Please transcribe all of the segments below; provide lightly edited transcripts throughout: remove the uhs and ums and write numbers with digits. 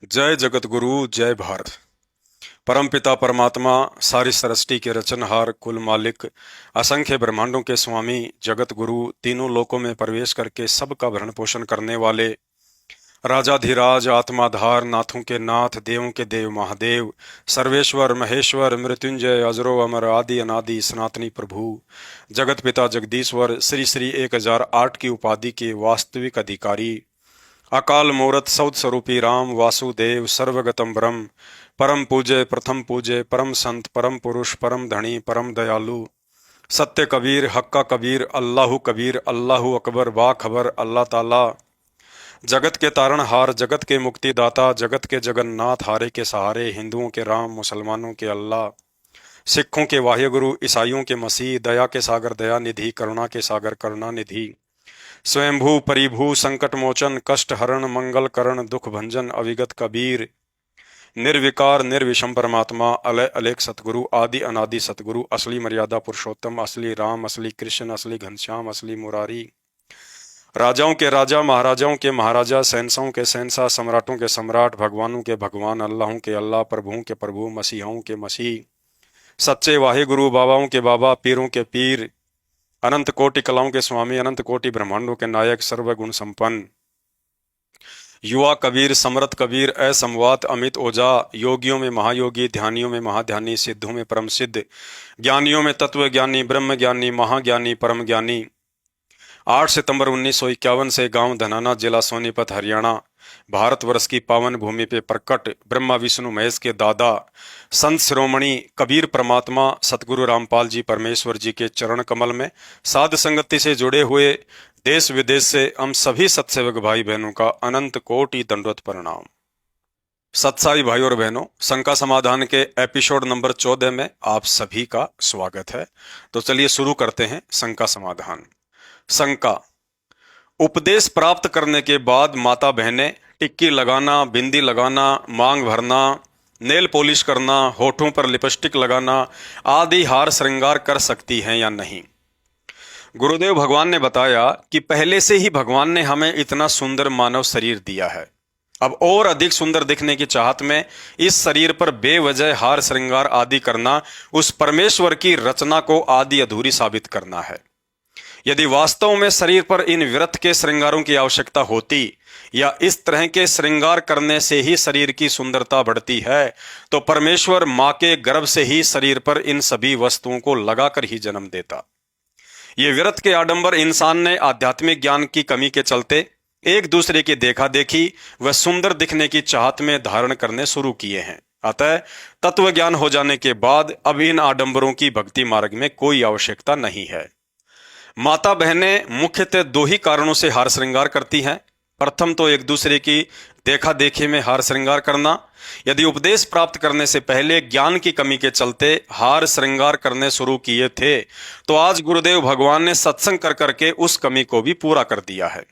जय जगत गुरु, जय भारत। परमपिता परमात्मा, सारी सृष्टि के रचनहार, कुल मालिक, असंख्य ब्रह्मांडों के स्वामी, जगत गुरु, तीनों लोकों में प्रवेश करके सबका भरण पोषण करने वाले राजाधिराज, आत्माधार, नाथों के नाथ, देवों के देव महादेव, सर्वेश्वर महेश्वर, मृत्युंजय, अजरो अमर, आदि अनादि सनातनी प्रभु, जगत पिता जगदीश्वर, श्री श्री 1008 की उपाधि के वास्तविक अधिकारी, अकाल मूरत सौद स्वरूपी राम वासुदेव, सर्वगतम ब्रह्म, परम पूज्य, प्रथम पूज्य, परम संत, परम पुरुष, परम धनी, परम दयालु, सत्य कबीर, हक्का कबीर, अल्लाहु कबीर, अल्लाहु अकबर, बा खबर, अल्लाह ताला, जगत के तारणहार, जगत के मुक्तिदाता, जगत के जगन्नाथ, हारे के सहारे, हिंदुओं के राम, मुसलमानों के अल्लाह, सिखों के वाहेगुरु, ईसाइयों के मसीह, दया के सागर दया निधि, करुणा के सागर करुणा निधि, स्वयंभू परिभू, संकट मोचन, कष्ट हरण, मंगल करण, दुख भंजन, अविगत कबीर, निर्विकार निर्विषम परमात्मा, अलय अलेख सतगुरु, आदि अनादि सतगुरु, असली मर्यादा पुरुषोत्तम, असली राम, असली कृष्ण, असली घनश्याम, असली मुरारी, राजाओं के राजा, महाराजाओं के महाराजा, शहंशाहों के शहंशाह, सम्राटों के सम्राट, भगवानों के भगवान, अल्लाहों के अल्लाह, प्रभुओं के प्रभु, मसीहों के मसीह, सच्चे वाहे गुरु, बाबाओं के बाबा, पीरों के पीर, अनंत कोटि कलाओं के स्वामी, अनंत कोटि ब्रह्मांडों के नायक, सर्वगुण संपन्न, युवा कबीर, समरथ कबीर, असमवात अमित ओझा, योगियों में महायोगी, ध्यानियों में महाध्यानी, सिद्धों में परम सिद्ध, ज्ञानियों में तत्व ज्ञानी, ब्रह्म ज्ञानी, महाज्ञानी, परम ज्ञानी। 8 सितंबर 1951 से गांव धनाना, जिला सोनीपत, हरियाणा, भारतवर्ष की पावन भूमि पे प्रकट ब्रह्मा विष्णु महेश के दादा, संत शिरोमणि कबीर परमात्मा सतगुरु रामपाल जी परमेश्वर जी के चरण कमल में साध संगति से जुड़े हुए देश विदेश से हम सभी सत्सेवक भाई बहनों का अनंत कोटि दंडवत प्रणाम। सत्साई भाई और बहनों, शंका समाधान के एपिसोड नंबर 14 में आप सभी का स्वागत है। तो चलिए शुरू करते हैं शंका समाधान। शंका: उपदेश प्राप्त करने के बाद माता बहनें टिक्की लगाना, बिंदी लगाना, मांग भरना, नेल पॉलिश करना, होठों पर लिपस्टिक लगाना आदि हार श्रृंगार कर सकती हैं या नहीं? गुरुदेव भगवान ने बताया कि पहले से ही भगवान ने हमें इतना सुंदर मानव शरीर दिया है। अब और अधिक सुंदर दिखने की चाहत में इस शरीर पर बेवजह हार श्रृंगार आदि करना उस परमेश्वर की रचना को आदि अधूरी साबित करना है। यदि वास्तव में शरीर पर इन व्यर्थ के श्रृंगारों की आवश्यकता होती या इस तरह के श्रृंगार करने से ही शरीर की सुंदरता बढ़ती है, तो परमेश्वर मां के गर्भ से ही शरीर पर इन सभी वस्तुओं को लगाकर ही जन्म देता। ये व्यर्थ के आडंबर इंसान ने आध्यात्मिक ज्ञान की कमी के चलते एक दूसरे की देखा देखी व सुंदर दिखने की चाहत में धारण करने शुरू किए हैं। अतः तत्व ज्ञान हो जाने के बाद अब इन आडंबरों की भक्ति मार्ग में कोई आवश्यकता नहीं है। माता बहनें मुख्यतः दो ही कारणों से हार श्रृंगार करती हैं। प्रथम तो एक दूसरे की देखा देखी में हार श्रृंगार करना। यदि उपदेश प्राप्त करने से पहले ज्ञान की कमी के चलते हार श्रृंगार करने शुरू किए थे, तो आज गुरुदेव भगवान ने सत्संग कर करके उस कमी को भी पूरा कर दिया है।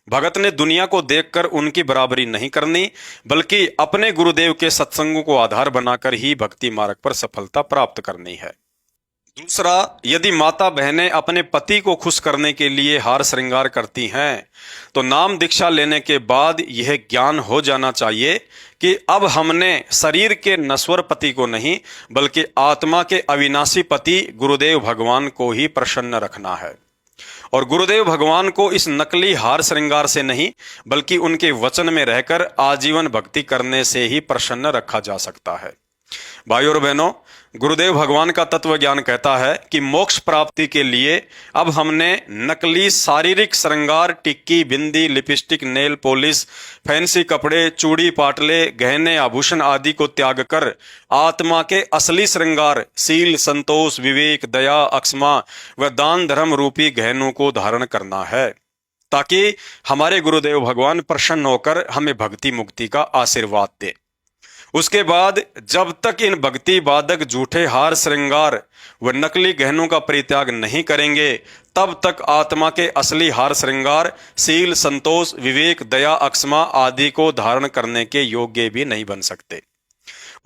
भगत ने दुनिया को देखकर उनकी बराबरी नहीं करनी, बल्कि अपने गुरुदेव के सत्संगों को आधार बनाकर ही भक्ति मार्ग पर सफलता प्राप्त करनी है। दूसरा, यदि माता बहनें अपने पति को खुश करने के लिए हार श्रृंगार करती हैं, तो नाम दीक्षा लेने के बाद यह ज्ञान हो जाना चाहिए कि अब हमने शरीर के नश्वर पति को नहीं, बल्कि आत्मा के अविनाशी पति गुरुदेव भगवान को ही प्रसन्न रखना है। और गुरुदेव भगवान को इस नकली हार श्रृंगार से नहीं, बल्कि उनके वचन में रहकर आजीवन भक्ति करने से ही प्रसन्न रखा जा सकता है। भाई और बहनों, गुरुदेव भगवान का तत्व ज्ञान कहता है कि मोक्ष प्राप्ति के लिए अब हमने नकली शारीरिक श्रृंगार, टिक्की, बिंदी, लिपस्टिक, नेल पॉलिश, फैंसी कपड़े, चूड़ी, पाटले, गहने, आभूषण आदि को त्याग कर आत्मा के असली श्रृंगार शील, संतोष, विवेक, दया, अक्षमा व दान धर्म रूपी गहनों को धारण करना है, ताकि हमारे गुरुदेव भगवान प्रसन्न होकर हमें भक्ति मुक्ति का आशीर्वाद दे। उसके बाद जब तक इन भक्ति बाधक झूठे हार श्रृंगार व नकली गहनों का परित्याग नहीं करेंगे, तब तक आत्मा के असली हार श्रृंगार शील, संतोष, विवेक, दया, अक्षमा आदि को धारण करने के योग्य भी नहीं बन सकते।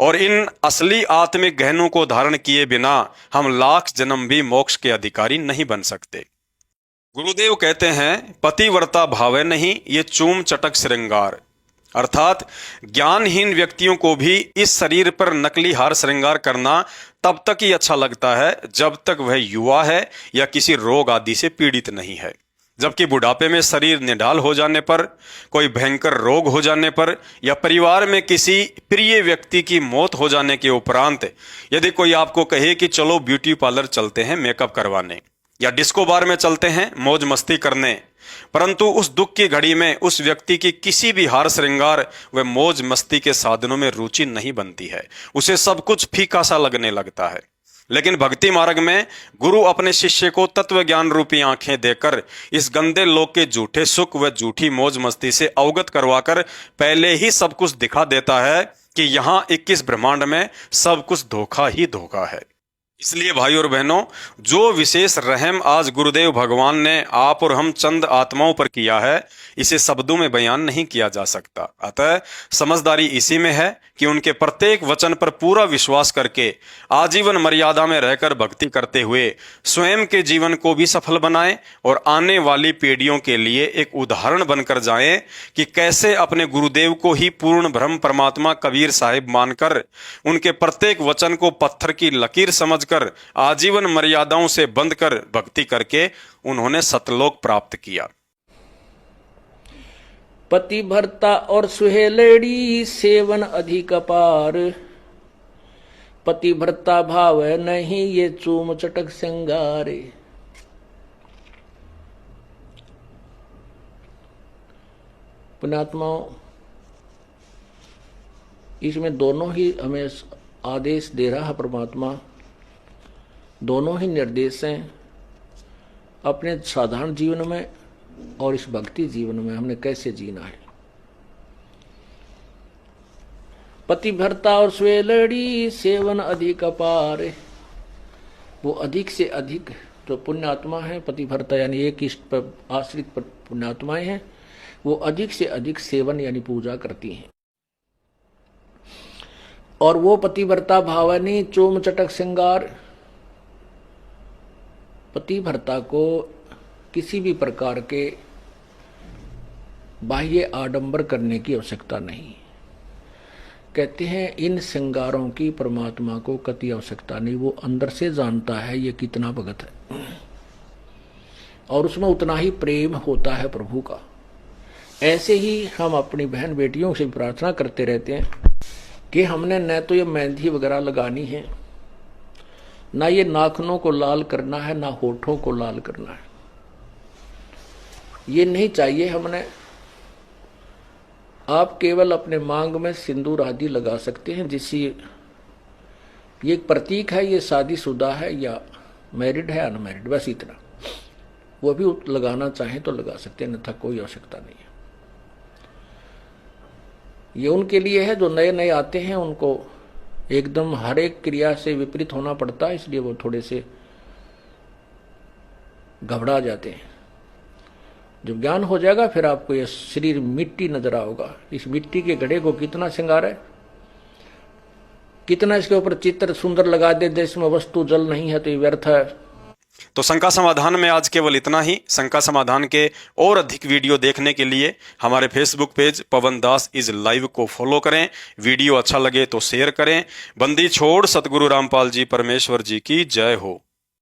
और इन असली आत्मिक गहनों को धारण किए बिना हम लाख जन्म भी मोक्ष के अधिकारी नहीं बन सकते। गुरुदेव कहते हैं, पतिव्रता भावे नहीं ये चूम चटक श्रृंगार। अर्थात ज्ञानहीन व्यक्तियों को भी इस शरीर पर नकली हार श्रृंगार करना तब तक ही अच्छा लगता है जब तक वह युवा है या किसी रोग आदि से पीड़ित नहीं है। जबकि बुढ़ापे में शरीर निढाल हो जाने पर, कोई भयंकर रोग हो जाने पर या परिवार में किसी प्रिय व्यक्ति की मौत हो जाने के उपरांत यदि कोई आपको कहे कि चलो ब्यूटी पार्लर चलते हैं मेकअप करवाने या डिस्को बार में चलते हैं मौज मस्ती करने, परंतु उस दुख की घड़ी में उस व्यक्ति की किसी भी हार श्रृंगार व मौज मस्ती के साधनों में रुचि नहीं बनती है, उसे सब कुछ फीका सा लगने लगता है। लेकिन भक्ति मार्ग में गुरु अपने शिष्य को तत्व ज्ञान रूपी आंखें देकर इस गंदे लोक के झूठे सुख व झूठी मौज मस्ती से अवगत करवाकर पहले ही सब कुछ दिखा देता है कि यहाँ 21 ब्रह्मांड में सब कुछ धोखा ही धोखा है। इसलिए भाई और बहनों, जो विशेष रहम आज गुरुदेव भगवान ने आप और हम चंद आत्माओं पर किया है, इसे शब्दों में बयान नहीं किया जा सकता। अतः समझदारी इसी में है कि उनके प्रत्येक वचन पर पूरा विश्वास करके आजीवन मर्यादा में रहकर भक्ति करते हुए स्वयं के जीवन को भी सफल बनाएं और आने वाली पीढ़ियों के लिए एक उदाहरण बनकर जाएं कि कैसे अपने गुरुदेव को ही पूर्ण ब्रह्म परमात्मा कबीर साहिब मानकर उनके प्रत्येक वचन को पत्थर की लकीर समझकर आजीवन मर्यादाओं से बंध कर भक्ति करके उन्होंने सतलोक प्राप्त किया। पति भरता और सुहेलड़ी सेवन अधिक अपार, पति भरता भाव नहीं ये चूम चटक सिंगारे। पुण्यात्माओं, इसमें दोनों ही हमें आदेश दे रहा है परमात्मा, दोनों ही निर्देश हैं। अपने साधारण जीवन में और इस भक्ति जीवन में हमने कैसे जीना है। पति भरता और स्वेलड़ी सेवन अधिक अपार, वो अधिक से अधिक जो पुण्यात्मा है, पति भरता यानी एक इष्ट पर आश्रित पुण्यात्माएं हैं, वो अधिक से अधिक सेवन यानी पूजा करती हैं। और वो पति भरता भावनी चोम चटक श्रृंगार, पति भरता को किसी भी प्रकार के बाह्य आडंबर करने की आवश्यकता नहीं। कहते हैं इन श्रृंगारों की परमात्मा को कति आवश्यकता नहीं, वो अंदर से जानता है ये कितना भगत है और उसमें उतना ही प्रेम होता है प्रभु का। ऐसे ही हम अपनी बहन बेटियों से प्रार्थना करते रहते हैं कि हमने न तो ये मेहंदी वगैरह लगानी है, ना ये नाखूनों को लाल करना है, ना होठों को लाल करना है, ये नहीं चाहिए हमने। आप केवल अपने मांग में सिंदूर आदि लगा सकते हैं, जिससे ये एक प्रतीक है ये शादीशुदा है या मैरिड है अनमैरिड, बस इतना। वो भी लगाना चाहें तो लगा सकते हैं, अन्यथा कोई आवश्यकता नहीं है। ये उनके लिए है जो नए नए आते हैं, उनको एकदम हर एक क्रिया से विपरीत होना पड़ता है, इसलिए वो थोड़े से घबरा जाते हैं। जब ज्ञान हो जाएगा फिर आपको ये शरीर मिट्टी नजर आओगा। इस मिट्टी के घड़े को कितना श्रृंगार है, कितना इसके ऊपर चित्र सुंदर लगा दे, देश में वस्तु जल नहीं है तो ये व्यर्थ है। तो शंका समाधान में आज केवल इतना ही। शंका समाधान के और अधिक वीडियो देखने के लिए हमारे Facebook page Pawan Das is live को फॉलो करें। वीडियो अच्छा लगे तो शेयर करें। बंदी छोड़ सतगुरु रामपाल जी परमेश्वर जी की जय हो।